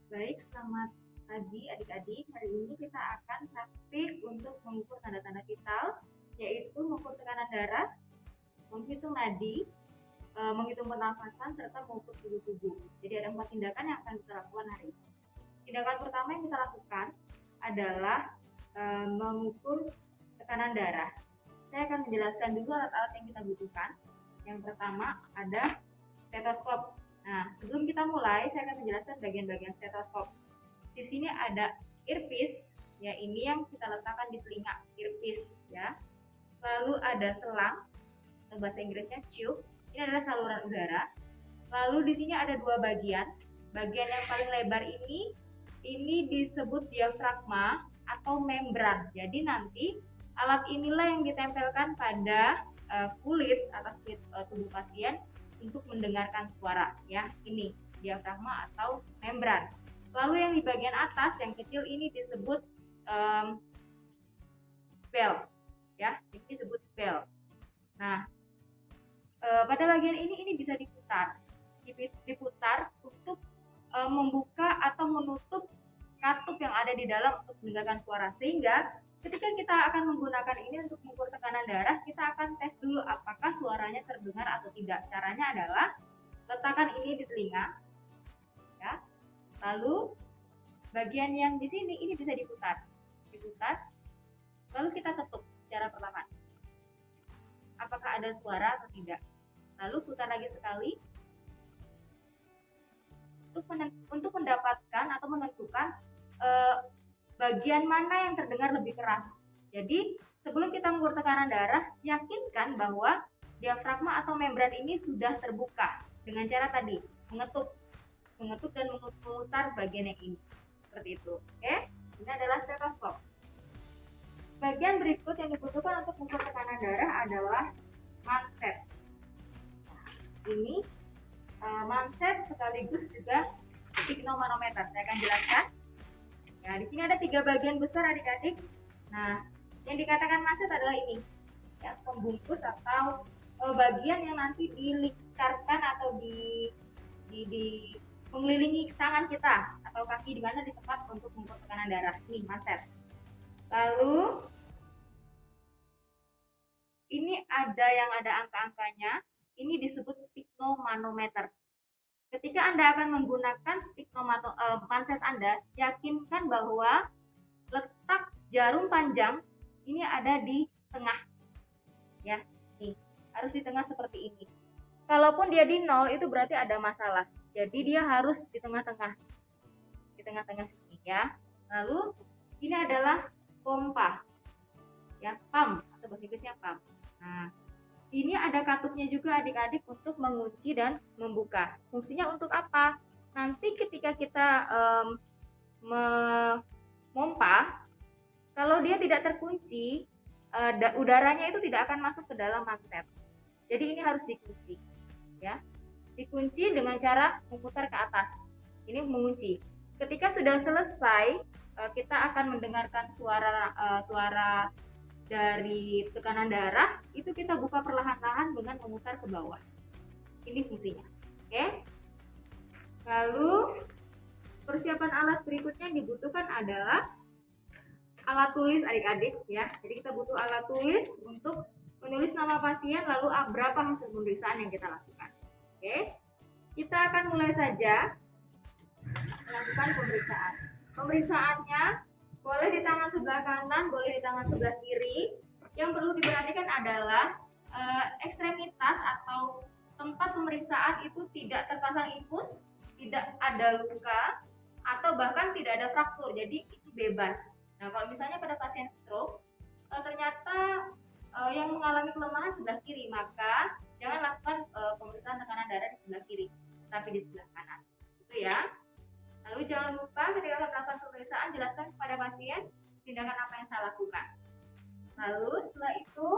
Baik, selamat pagi adik-adik. Hari ini kita akan praktik untuk mengukur tanda-tanda vital, yaitu mengukur tekanan darah, menghitung nadi, menghitung pernafasan, serta mengukur suhu tubuh. Jadi ada 4 tindakan yang akan kita lakukan hari ini. Tindakan pertama yang kita lakukan adalah mengukur tekanan darah. Saya akan menjelaskan dulu alat-alat yang kita butuhkan. Yang pertama ada stetoskop. Nah, sebelum kita mulai, saya akan menjelaskan bagian-bagian stetoskop. Di sini ada earpiece, ya ini yang kita letakkan di telinga, earpiece, ya. Lalu ada selang, atau bahasa Inggrisnya tube. Ini adalah saluran udara. Lalu di sini ada dua bagian. Bagian yang paling lebar ini disebut diafragma atau membran. Jadi nanti alat inilah yang ditempelkan pada kulit atas tubuh pasien untuk mendengarkan suara, ya. Ini diafragma atau membran. Lalu yang di bagian atas yang kecil ini disebut bell, ya. Ini disebut bell. Nah, pada bagian ini bisa diputar untuk membuka atau menutup katup yang ada di dalam untuk mendengarkan suara, sehingga ketika kita akan menggunakan ini untuk mengukur tekanan darah, kita akan tes dulu apakah suaranya terdengar atau tidak. Caranya adalah letakkan ini di telinga, ya. Lalu bagian yang di sini ini bisa diputar, lalu kita ketuk secara perlahan. Apakah ada suara atau tidak? Lalu putar lagi sekali untuk mendapatkan atau menentukan bagian mana yang terdengar lebih keras. Jadi sebelum kita mengukur tekanan darah, yakinkan bahwa diafragma atau membran ini sudah terbuka dengan cara tadi mengetuk dan memutar bagian yang ini, seperti itu. Oke, ini adalah stetoskop. Bagian berikut yang dibutuhkan untuk mengukur tekanan darah adalah manset. Ini manset sekaligus juga sphygmomanometer. Saya akan jelaskan. Ya, di sini ada 3 bagian besar adik-adik. Nah, yang dikatakan manset adalah ini, ya, pembungkus atau bagian yang nanti dilingkarkan atau di mengelilingi tangan kita atau kaki, di mana di tempat untuk mengukur tekanan darah. Ini manset. Lalu ini ada yang ada angka-angkanya. Ini disebut sphygmomanometer. Ketika Anda akan menggunakan manset Anda, yakinkan bahwa letak jarum panjang ini ada di tengah, ya. Nih, harus di tengah seperti ini. Kalaupun dia di 0 itu berarti ada masalah. Jadi dia harus di tengah-tengah sini, ya. Lalu ini adalah pompa, ya, pump atau bahasa Inggrisnya pump. Nah, ini ada katupnya juga adik-adik untuk mengunci dan membuka. Fungsinya untuk apa? Nanti ketika kita memompa, kalau dia tidak terkunci, udaranya itu tidak akan masuk ke dalam manset. Jadi ini harus dikunci, ya. Dikunci dengan cara memutar ke atas. Ini mengunci. Ketika sudah selesai, kita akan mendengarkan suara dari tekanan darah, itu kita buka perlahan-lahan dengan memutar ke bawah. Ini fungsinya. Oke. Lalu persiapan alat berikutnya yang dibutuhkan adalah alat tulis adik-adik, ya. Jadi kita butuh alat tulis untuk menulis nama pasien lalu berapa hasil pemeriksaan yang kita lakukan. Oke. Kita akan mulai saja melakukan pemeriksaan. Pemeriksaannya boleh di tangan sebelah kanan, boleh di tangan sebelah kiri. Yang perlu diperhatikan adalah ekstremitas atau tempat pemeriksaan itu tidak terpasang infus, tidak ada luka, atau bahkan tidak ada fraktur. Jadi itu bebas. Nah, kalau misalnya pada pasien stroke ternyata yang mengalami kelemahan sebelah kiri, maka jangan lakukan pemeriksaan tekanan darah di sebelah kiri, tapi di sebelah kanan. Itu ya. Lalu jangan lupa ketika melakukan pemeriksaan, jelaskan kepada pasien tindakan apa yang saya lakukan. Lalu setelah itu,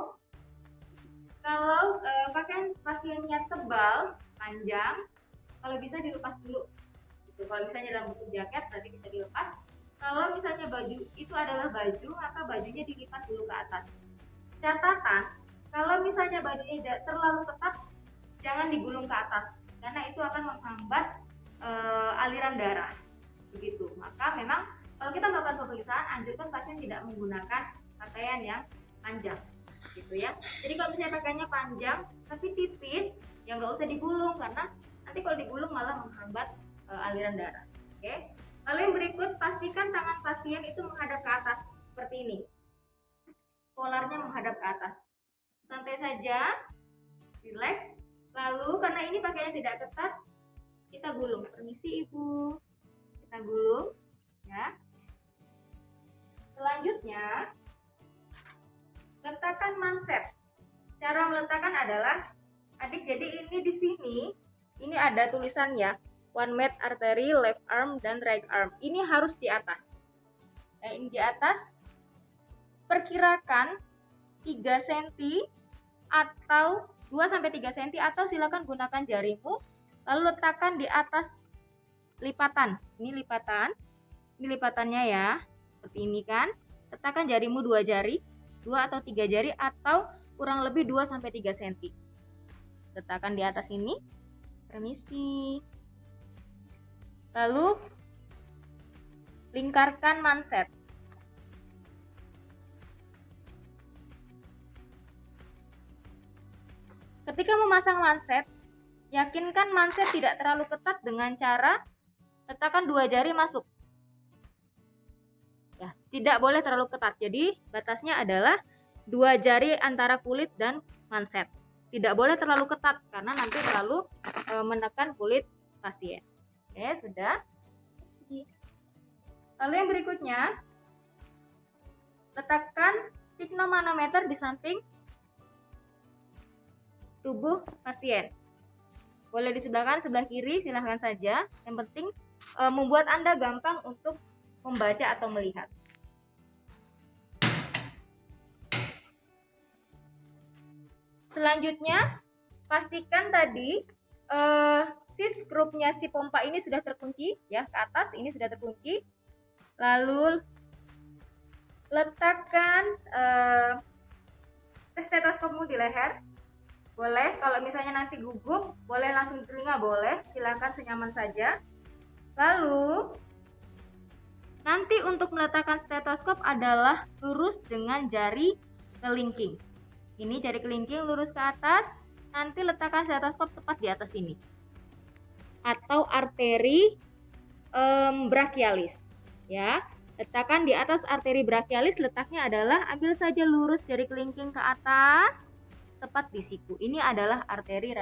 kalau pakaian pasiennya tebal, panjang, kalau bisa dilepas dulu. Gitu. Kalau misalnya dalam bentuk jaket, berarti bisa dilepas. Kalau misalnya baju itu adalah baju, maka bajunya dilipat dulu ke atas. Catatan, kalau misalnya bajunya tidak terlalu ketat, jangan digulung ke atas, karena itu akan menghambat aliran darah. begitu. Maka memang kalau kita melakukan pemeriksaan, anjurkan pasien tidak menggunakan pakaian yang panjang, gitu ya. Jadi kalau misalnya pakaiannya panjang tapi tipis, ya nggak usah digulung, karena nanti kalau digulung malah menghambat aliran darah. Oke. Lalu yang berikut, pastikan tangan pasien itu menghadap ke atas seperti ini. Polarnya menghadap ke atas. Santai saja, relax. Lalu karena ini pakaiannya tidak ketat, kita gulung. Permisi Ibu, kita gulung, ya. Selanjutnya, letakkan manset. Cara meletakkan adalah, adik, jadi ini di sini, ini ada tulisannya, one mate artery, left arm dan right arm. Ini harus di atas. Nah, ini di atas. Perkirakan 3 cm atau 2-3 cm, atau silakan gunakan jarimu, lalu letakkan di atas lipatan. Ini lipatan. Ini lipatannya ya. Seperti ini kan. Letakkan jarimu 2 jari, 2 atau 3 jari, atau kurang lebih 2-3 cm. Letakkan di atas ini. Permisi. Lalu lingkarkan manset. Ketika memasang manset, yakinkan manset tidak terlalu ketat dengan cara letakkan 2 jari masuk. Ya, tidak boleh terlalu ketat. Jadi batasnya adalah 2 jari antara kulit dan manset. Tidak boleh terlalu ketat karena nanti terlalu menekan kulit pasien. Oke, sudah. Lalu yang berikutnya, letakkan sphygmomanometer di samping tubuh pasien. Boleh di sebelah kanan, sebelah kiri, silahkan saja. Yang penting membuat Anda gampang untuk membaca atau melihat. Selanjutnya, pastikan tadi si skrupnya si pompa ini sudah terkunci, ya, ke atas ini sudah terkunci. Lalu letakkan stetoskopmu di leher. Boleh, kalau misalnya nanti gugup, boleh langsung di telinga, boleh, silakan senyaman saja. Lalu nanti untuk meletakkan stetoskop adalah lurus dengan jari kelingking. Ini jari kelingking lurus ke atas, nanti letakkan stetoskop tepat di atas ini. Atau arteri brachialis, ya. Letakkan di atas arteri brachialis, letaknya adalah ambil saja lurus jari kelingking ke atas, tepat di siku. Ini adalah arteri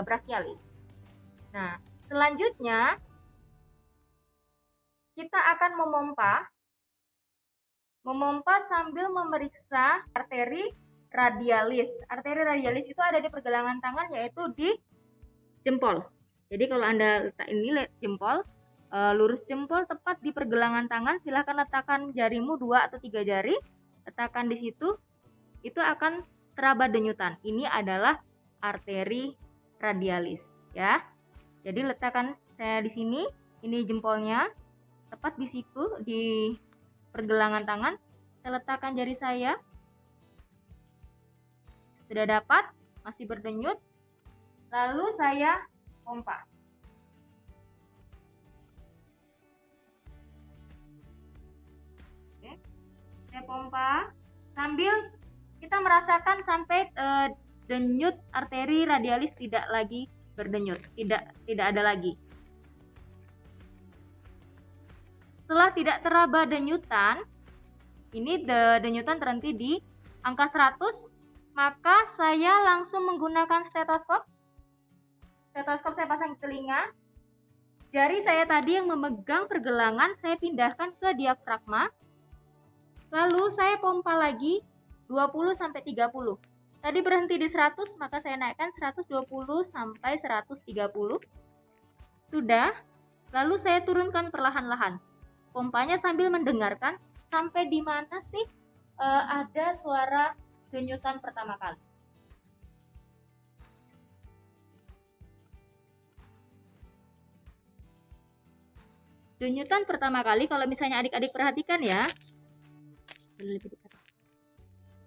brachialis. Nah, selanjutnya kita akan memompa sambil memeriksa arteri radialis. Arteri radialis itu ada di pergelangan tangan, yaitu di jempol. Jadi kalau Anda letak ini jempol, lurus jempol tepat di pergelangan tangan, silahkan letakkan jarimu 2 atau 3 jari, letakkan di situ, itu akan teraba denyutan. Ini adalah arteri radialis, ya. Jadi letakkan saya di sini, ini jempolnya, tepat di siku, di pergelangan tangan. Saya letakkan jari saya. Sudah dapat, masih berdenyut. Lalu saya pompa. Oke. Saya pompa sambil kita merasakan sampai denyut arteri radialis tidak lagi berdenyut, tidak ada lagi. Setelah tidak teraba denyutan, ini denyutan terhenti di angka 100, maka saya langsung menggunakan stetoskop. Stetoskop saya pasang di telinga. Jari saya tadi yang memegang pergelangan saya pindahkan ke diafragma. Lalu saya pompa lagi 20-30. Tadi berhenti di 100, maka saya naikkan 120 sampai 130. Sudah. Lalu saya turunkan perlahan-lahan. Pompanya sambil mendengarkan sampai di mana sih ada suara denyutan pertama kali. Denyutan pertama kali, kalau misalnya adik-adik perhatikan ya.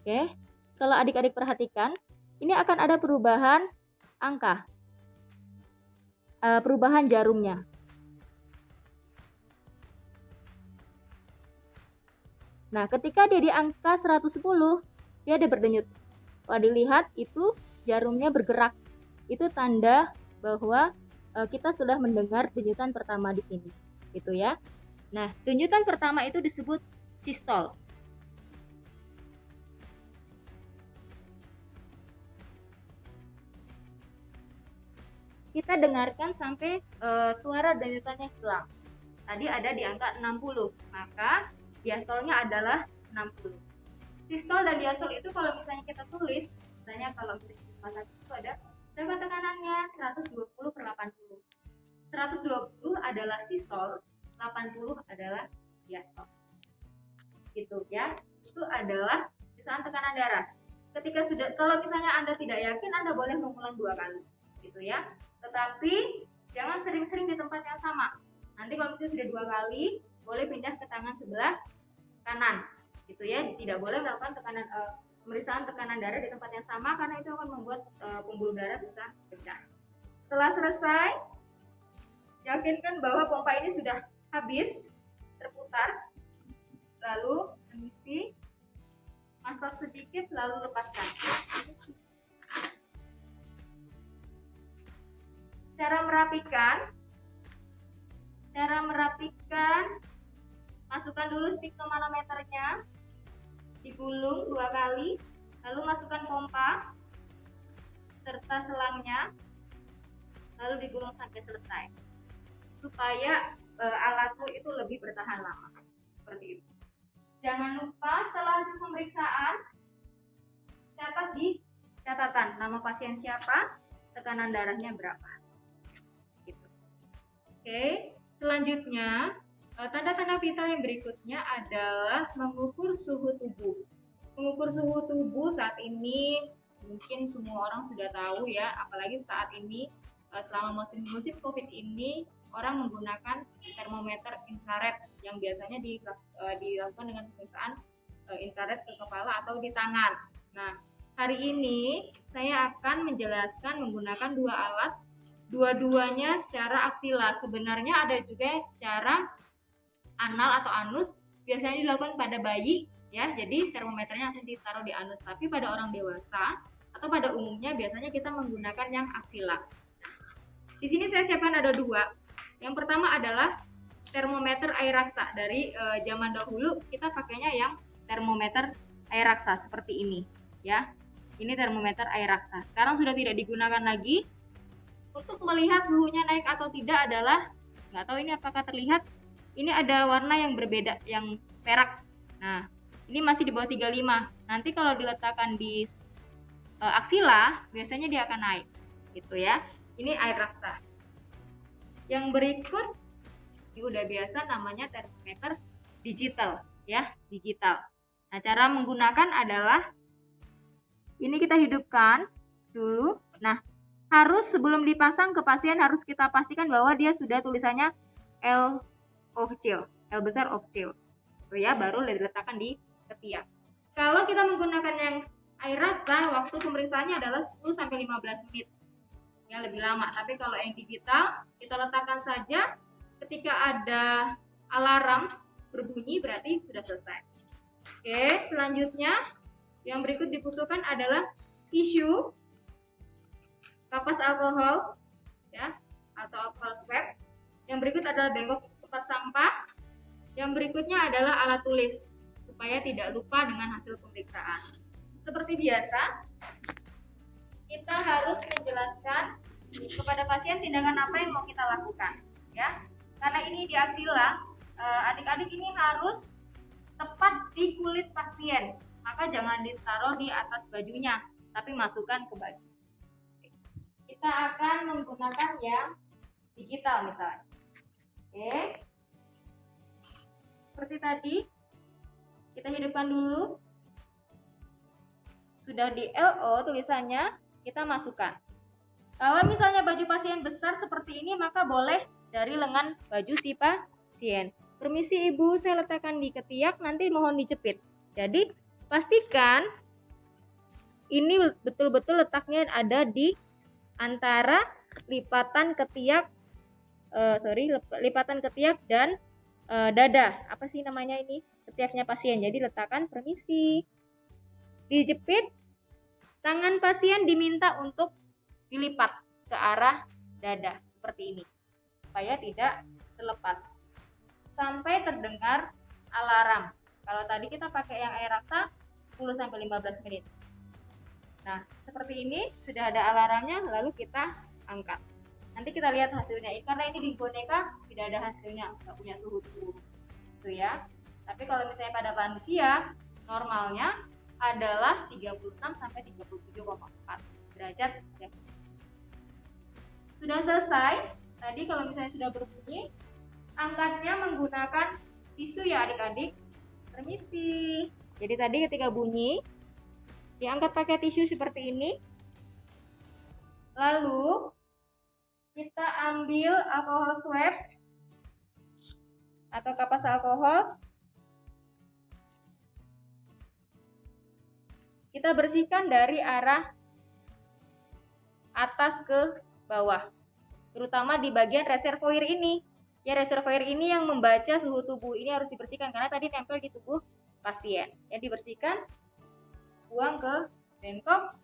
Oke, kalau adik-adik perhatikan, ini akan ada perubahan angka, perubahan jarumnya. Nah, ketika dia di angka 110, dia ada berdenyut. Kalau dilihat itu jarumnya bergerak. Itu tanda bahwa kita sudah mendengar denyutan pertama di sini. Gitu ya. Nah, denyutan pertama itu disebut sistol. Kita dengarkan sampai suara denyutannya hilang. Tadi ada di angka 60, maka diastolnya adalah 60. Sistol dan diastol itu kalau misalnya kita tulis, misalnya kalau misalnya di rumah sakit itu ada berapa tekanannya? 120/80. 120 adalah sistol, 80 adalah diastol. Gitu ya. Itu adalah kisaran tekanan darah. Ketika sudah, kalau misalnya Anda tidak yakin, Anda boleh mengulang 2 kali. Gitu ya. Tetapi jangan sering-sering di tempat yang sama. Nanti kalau misalnya sudah 2 kali, boleh pindah ke tangan sebelah kanan, gitu ya. Tidak boleh melakukan pemeriksaan tekanan darah di tempat yang sama karena itu akan membuat pembuluh darah bisa pecah. Setelah selesai, yakinkan bahwa pompa ini sudah habis terputar, lalu mengisi, masak sedikit, lalu lepaskan. Cara merapikan, masukkan dulu sfiknomanometernya, digulung 2 kali, lalu masukkan pompa serta selangnya, lalu digulung sampai selesai, supaya alatmu itu lebih bertahan lama. Seperti itu. Jangan lupa setelah hasil pemeriksaan, catat di catatan nama pasien siapa, tekanan darahnya berapa. Gitu. Oke, selanjutnya tanda-tanda vital yang berikutnya adalah mengukur suhu tubuh. Mengukur suhu tubuh saat ini mungkin semua orang sudah tahu ya, apalagi saat ini selama musim COVID ini orang menggunakan termometer infrared yang biasanya dilakukan dengan pemeriksaan infrared ke kepala atau di tangan. Nah, hari ini saya akan menjelaskan menggunakan 2 alat, dua-duanya secara aksila. Sebenarnya ada juga secara anal atau anus, biasanya dilakukan pada bayi ya, jadi termometernya akan ditaruh di anus. Tapi pada orang dewasa atau pada umumnya biasanya kita menggunakan yang aksila. Di sini saya siapkan ada 2. Yang pertama adalah termometer air raksa. Dari zaman dahulu kita pakainya yang termometer air raksa seperti ini ya. Ini termometer air raksa. Sekarang sudah tidak digunakan lagi. Untuk melihat suhunya naik atau tidak adalah, nggak tahu ini apakah terlihat, ini ada warna yang berbeda, yang perak. Nah, ini masih di bawah 35. Nanti kalau diletakkan di aksila, biasanya dia akan naik gitu ya. Ini air raksa. Yang berikut ini udah biasa, namanya termometer digital ya, digital. Nah, cara menggunakan adalah ini kita hidupkan dulu. Nah, harus sebelum dipasang ke pasien harus kita pastikan bahwa dia sudah tulisannya L O kecil, L besar O kecil. Ya, baru diletakkan di ketiak. Kalau kita menggunakan yang air raksa, waktu pemeriksaannya adalah 10 sampai 15 menit. Ya, lebih lama. Tapi kalau yang digital, kita letakkan saja, ketika ada alarm berbunyi berarti sudah selesai. Oke, selanjutnya yang berikut dibutuhkan adalah tisu, kapas alkohol ya, atau alkohol swab. Yang berikut adalah bengkok tempat sampah. Yang berikutnya adalah alat tulis supaya tidak lupa dengan hasil pemeriksaan. Seperti biasa, kita harus menjelaskan kepada pasien tindakan apa yang mau kita lakukan ya. Karena ini di aksila, adik-adik ini harus tepat di kulit pasien. Maka jangan ditaruh di atas bajunya, tapi masukkan ke baju. Kita akan menggunakan yang digital misalnya. Oke. Seperti tadi, kita hidupkan dulu. Sudah di LO tulisannya, kita masukkan. Kalau misalnya baju pasien besar seperti ini, maka boleh dari lengan baju si pasien. Permisi ibu, saya letakkan di ketiak, nanti mohon dijepit. Jadi pastikan ini betul-betul letaknya ada di antara lipatan ketiak, lipatan ketiak dan dada. Apa sih namanya ini? setiapnya pasien. Jadi letakkan permisi. Dijepit, tangan pasien diminta untuk dilipat ke arah dada seperti ini supaya tidak terlepas sampai terdengar alarm. Kalau tadi kita pakai yang air raksa 10-15 menit. Nah, seperti ini sudah ada alarmnya, lalu kita angkat. Nanti kita lihat hasilnya. Karena ini di boneka tidak ada hasilnya, nggak punya suhu tubuh, itu ya. Tapi kalau misalnya pada manusia, normalnya adalah 36-37,4 derajat Celcius. Sudah selesai. Tadi kalau misalnya sudah berbunyi, angkatnya menggunakan tisu ya adik-adik. Permisi. Jadi tadi ketika bunyi, diangkat pakai tisu seperti ini. Lalu kita ambil alkohol swab atau kapas alkohol. Kita bersihkan dari arah atas ke bawah, terutama di bagian reservoir ini. Ya, reservoir ini yang membaca suhu tubuh, ini harus dibersihkan karena tadi nempel di tubuh pasien. Ya, dibersihkan, buang ke bengkok,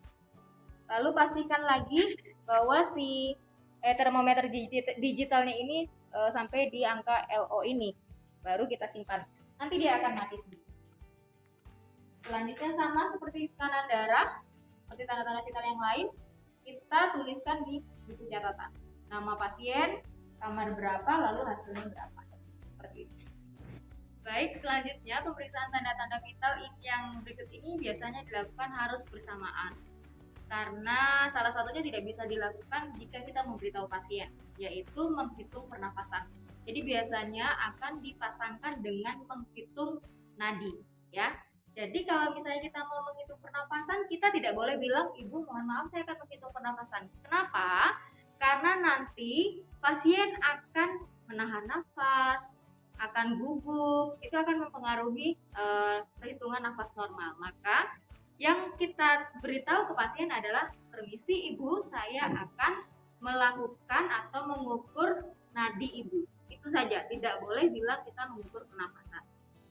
lalu pastikan lagi bahwa si termometer digitalnya ini sampai di angka LO ini, baru kita simpan. Nanti dia akan mati sendiri. Selanjutnya sama seperti tekanan darah, seperti tanda-tanda vital yang lain, kita tuliskan di buku catatan. Nama pasien, kamar berapa, lalu hasilnya berapa. Seperti itu. Baik, selanjutnya pemeriksaan tanda-tanda vital yang berikut ini biasanya dilakukan harus bersamaan. Karena salah satunya tidak bisa dilakukan jika kita memberitahu pasien, yaitu menghitung pernafasan. Jadi biasanya akan dipasangkan dengan menghitung nadi, ya. Jadi kalau misalnya kita mau menghitung pernapasan, kita tidak boleh bilang, "Ibu, mohon maaf saya akan menghitung pernapasan." Kenapa? Karena nanti pasien akan menahan nafas, akan gugup, itu akan mempengaruhi perhitungan nafas normal. Maka yang kita beritahu ke pasien adalah, "Permisi Ibu, saya akan melakukan atau mengukur nadi Ibu." Itu saja, tidak boleh bilang kita mengukur pernapasan.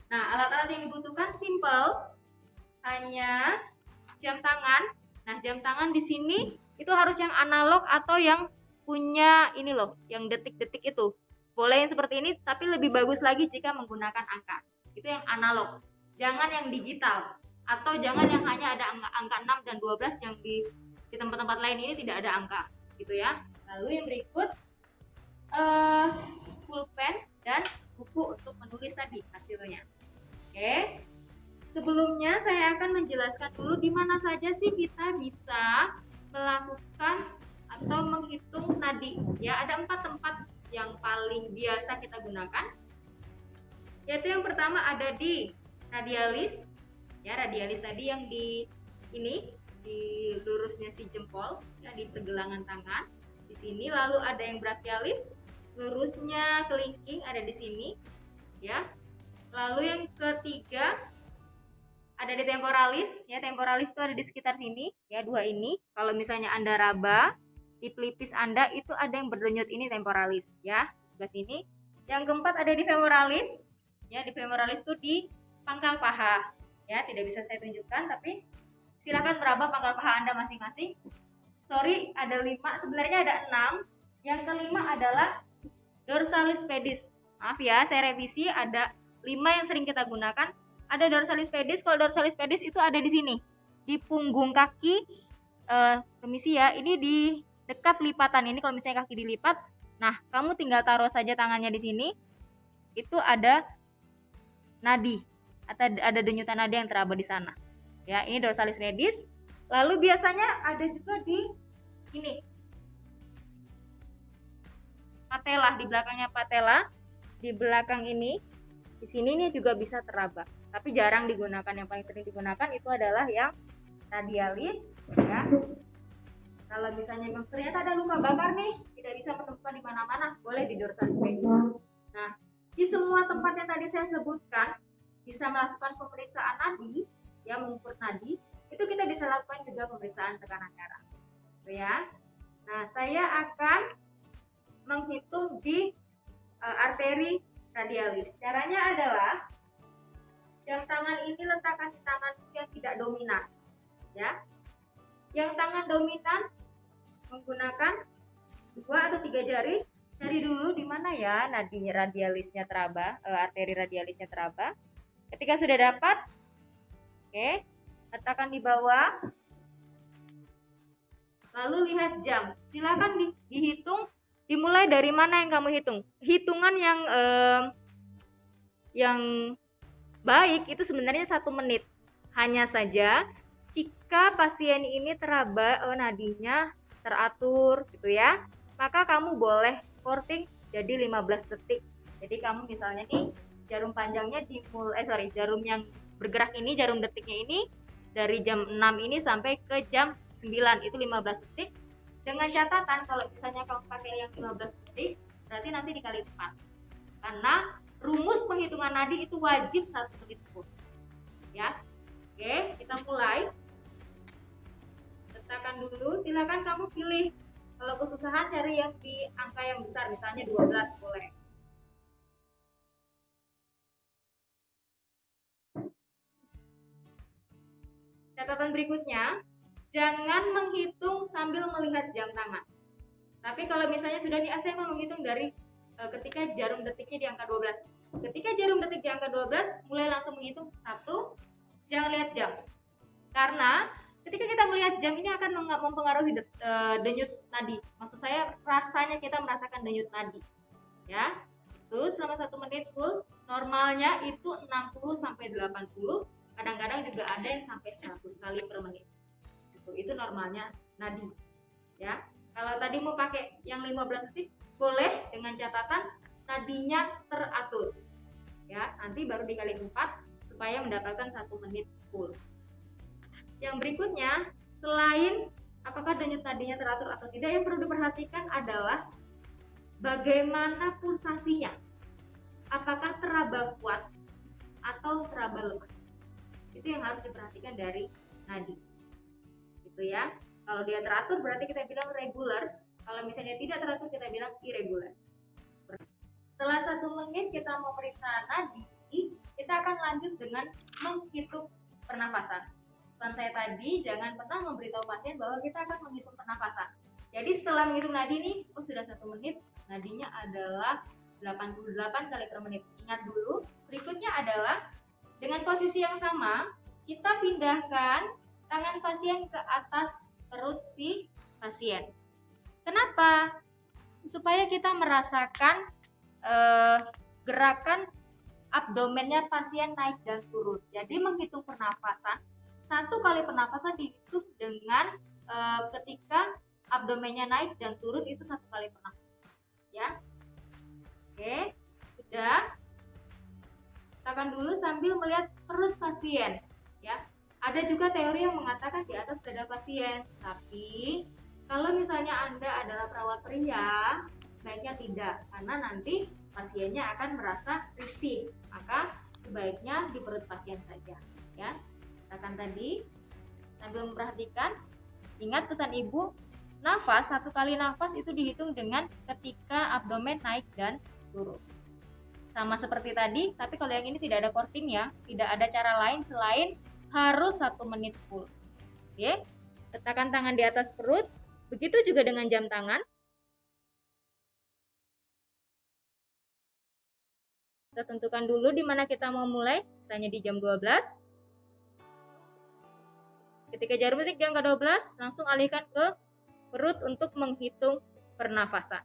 Nah, alat-alat yang dibutuhkan simple, hanya jam tangan. Nah, jam tangan di sini itu harus yang analog atau yang punya ini loh, yang detik-detik itu. Boleh yang seperti ini, tapi lebih bagus lagi jika menggunakan angka. Itu yang analog. Jangan yang digital, atau jangan yang hanya ada angka 6 dan 12 yang di tempat-tempat lain ini tidak ada angka, gitu ya. Lalu yang berikut pulpen dan buku untuk menulis tadi hasilnya. Oke. Sebelumnya saya akan menjelaskan dulu di mana saja sih kita bisa melakukan atau menghitung nadi. Ya, ada 4 tempat yang paling biasa kita gunakan. Yaitu yang pertama ada di radialis. Ya, radialis tadi yang di ini, di lurusnya si jempol, ya, di pergelangan tangan. Di sini lalu ada yang brachialis, lurusnya kelingking ada di sini, ya. Lalu yang ketiga ada di temporalis, ya, temporalis itu ada di sekitar sini, ya, 2 ini. Kalau misalnya Anda raba di pelipis Anda itu ada yang berdenyut, ini temporalis, ya, sebelah sini. Yang keempat ada di femoralis, ya, di femoralis itu di pangkal paha, ya, tidak bisa saya tunjukkan, tapi silakan meraba pangkal paha Anda masing-masing. Sorry, ada 5, sebenarnya ada 6. Yang kelima adalah dorsalis pedis. Maaf ya, saya revisi, ada 5 yang sering kita gunakan. Ada dorsalis pedis. Kalau dorsalis pedis itu ada di sini, di punggung kaki. Permisi ya, ini di dekat lipatan ini. Kalau misalnya kaki dilipat, nah kamu tinggal taruh saja tangannya di sini. Itu ada nadi atau ada denyutan nadi yang teraba di sana. Ya, ini dorsalis pedis. Lalu biasanya ada juga di ini, patella, di belakangnya patella, di belakang ini, di sini ini juga bisa teraba. Tapi jarang digunakan. Yang paling sering digunakan itu adalah yang radialis, ya. Kalau misalnya ternyata ada luka bakar nih, tidak bisa menemukan di mana-mana, boleh di dorsalis pedis. Nah, di semua tempat yang tadi saya sebutkan bisa melakukan pemeriksaan nadi, ya, mengukur nadi. Itu kita bisa lakukan juga pemeriksaan tekanan darah, ya. Nah, saya akan menghitung di arteri radialis. Caranya adalah jam tangan ini letakkan di tanganmu yang tidak dominan, ya. Yang tangan dominan menggunakan 2 atau 3 jari. Cari dulu di mana ya nadi radialisnya teraba, arteri radialisnya teraba. Ketika sudah dapat, oke, letakkan di bawah. Lalu lihat jam. Silakan dihitung. Dimulai dari mana yang kamu hitung? Hitungan yang baik itu sebenarnya 1 menit. Hanya saja jika pasien ini teraba nadinya teratur gitu ya, maka kamu boleh courting jadi 15 detik. Jadi kamu misalnya nih jarum panjangnya jarum yang bergerak ini, jarum detiknya ini dari jam 6 ini sampai ke jam 9 itu 15 detik. Dengan catatan kalau misalnya kamu pakai yang 15 detik, berarti nanti dikali 4. Karena rumus penghitungan nadi itu wajib 1 menit pun. Ya. Oke, kita mulai. Letakkan dulu, silakan kamu pilih. Kalau kesusahan cari yang di angka yang besar, misalnya 12 boleh. Catatan berikutnya, jangan menghitung sambil melihat jam tangan. Tapi kalau misalnya sudah di saya mau menghitung dari ketika jarum detiknya di angka 12. Ketika jarum detik di angka 12, mulai langsung menghitung 1, jangan lihat jam. Karena ketika kita melihat jam ini akan mempengaruhi denyut nadi. Maksud saya rasanya kita merasakan denyut nadi. Ya. Itu selama 1 menit full, normalnya itu 60 sampai 80, kadang-kadang juga ada yang sampai 100 kali per menit. Itu normalnya nadi. Ya. Kalau tadi mau pakai yang 15 detik, boleh dengan catatan nadinya teratur. Ya, nanti baru dikali 4 supaya mendapatkan 1 menit full. Yang berikutnya, selain apakah denyut nadinya teratur atau tidak, yang perlu diperhatikan adalah bagaimana pulsasinya. Apakah teraba kuat atau teraba lemah. Itu yang harus diperhatikan dari nadi. Gitu ya. Kalau dia teratur berarti kita bilang regular. Kalau misalnya tidak teratur kita bilang irregular. Setelah 1 menit kita memeriksa nadi, kita akan lanjut dengan menghitung pernafasan. Pesan saya tadi, jangan pernah memberitahu pasien bahwa kita akan menghitung pernafasan. Jadi setelah menghitung nadi nih, sudah 1 menit, nadinya adalah 88 kali per menit. Ingat dulu, berikutnya adalah dengan posisi yang sama, kita pindahkan tangan pasien ke atas perut si pasien. Kenapa? Supaya kita merasakan gerakan abdomennya pasien naik dan turun. Jadi menghitung pernafasan, 1 kali pernafasan dihitung dengan ketika abdomennya naik dan turun itu 1 kali pernafasan. Ya, oke, sudah. Tekan dulu sambil melihat perut pasien. Ya, ada juga teori yang mengatakan di atas dada pasien. Tapi kalau misalnya Anda adalah perawat pria, sebaiknya tidak, karena nanti pasiennya akan merasa risih. Maka sebaiknya di perut pasien saja. Ya, katakan tadi sambil memperhatikan. Ingat pesan ibu, nafas 1 kali nafas itu dihitung dengan ketika abdomen naik dan turun. Sama seperti tadi, tapi kalau yang ini tidak ada courting ya, tidak ada cara lain selain harus 1 menit full. Oke, letakkan tangan di atas perut. Begitu juga dengan jam tangan. Kita tentukan dulu di mana kita mau mulai, misalnya di jam 12. Ketika jarum detik di angka 12, langsung alihkan ke perut untuk menghitung pernafasan.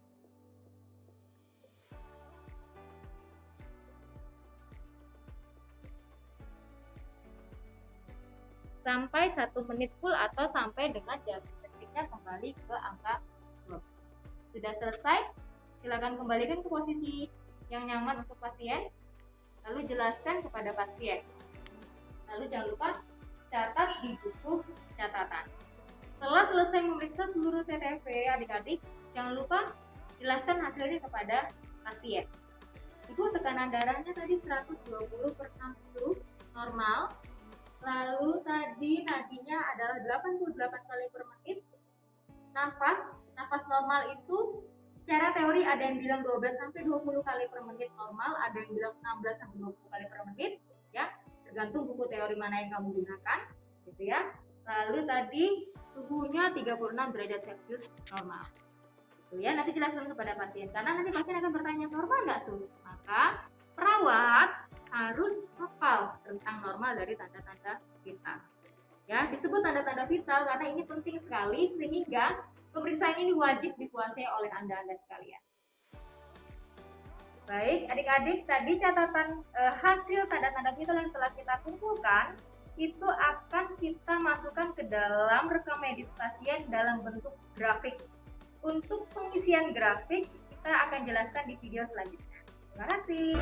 Sampai 1 menit full atau sampai dengan jarum detiknya kembali ke angka 12. Sudah selesai, silakan kembalikan ke posisi yang nyaman untuk pasien, lalu jelaskan kepada pasien. Lalu jangan lupa catat di buku catatan. Setelah selesai memeriksa seluruh TTV adik-adik, jangan lupa jelaskan hasilnya kepada pasien. Ibu, tekanan darahnya tadi 120/60 normal. Lalu tadi nadinya adalah 88 kali per menit. Nafas normal itu secara teori ada yang bilang 12 sampai 20 kali per menit normal, ada yang bilang 16 sampai 20 kali per menit, ya. tergantung buku teori mana yang kamu gunakan, gitu ya. Lalu tadi suhunya 36 derajat Celcius normal. Gitu ya, nanti jelaskan kepada pasien karena nanti pasien akan bertanya normal nggak sus? Maka perawat harus hafal tentang normal dari tanda-tanda vital. Ya, disebut tanda-tanda vital karena ini penting sekali sehingga pemeriksaan ini wajib dikuasai oleh Anda sekalian. Baik, adik-adik, tadi catatan hasil tanda-tanda vital yang telah kita kumpulkan itu akan kita masukkan ke dalam rekam medis pasien dalam bentuk grafik. Untuk pengisian grafik kita akan jelaskan di video selanjutnya. Terima kasih.